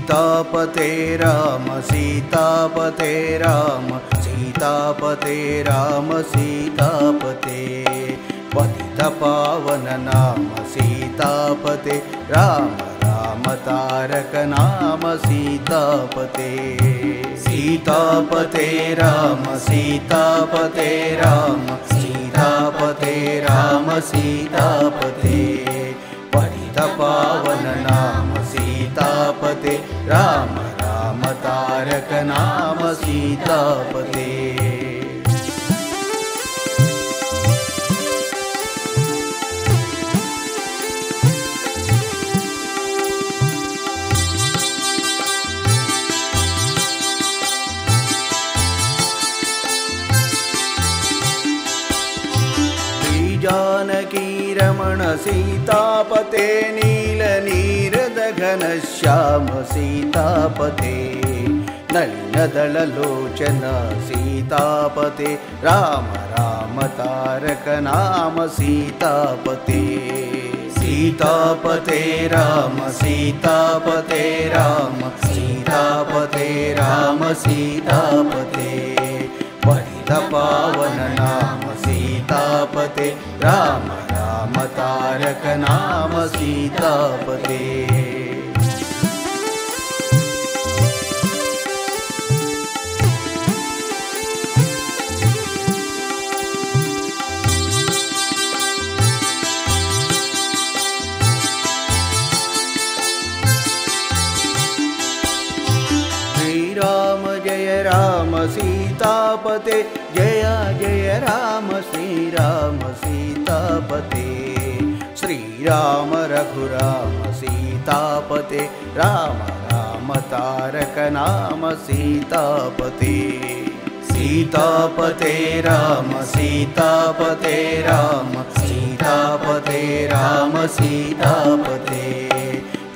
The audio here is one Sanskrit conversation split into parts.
सीतापते राम सीतापते राम सीतापते राम सीतापते पतित पावन नाम सीतापते राम राम तारक नाम सीतापते सीतापते राम सीतापते राम सीतापते राम सीतापते पतित पावन नाम सीतापते राम राम तारक नाम सीतापते जानकी रमण सीतापते नीलनीरदघन श्याम सीतापते नलिनदललोचन सीतापते राम राम तारक नाम सीतापते सीतापते राम सीतापते राम सीतापते राम सीतापते पतित पावन नाम सीतापते राम राम तारक नाम सीतापते श्री राम जय राम सीतापते जय जय राम श्री राम सीतापते श्री राम रघुराम सीतापते राम राम तारक नाम सीतापते सीतापते राम सीतापते राम सीतापते राम सीतापते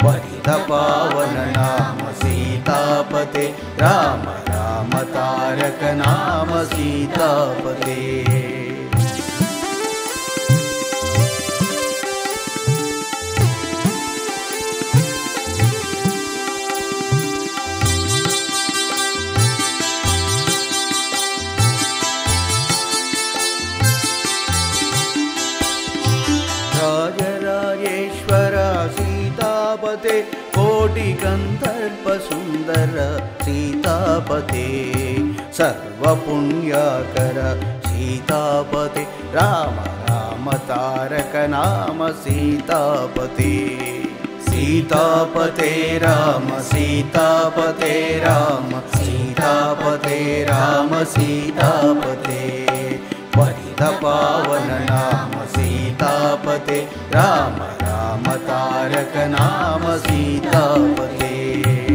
पतित पावन नाम सीतापते राम राम तारक नाम सीतापते राजराजेश्वर सीतापते कोटिगन्धर्व सुंदर सीतापते सर्वपुण्यकर सीतापते राम राम तारक नाम सीतापते सीतापते राम सीतापते राम सीतापते राम सीतापते पतित पावन नाम सीतापते राम राम तारक नाम सीतापते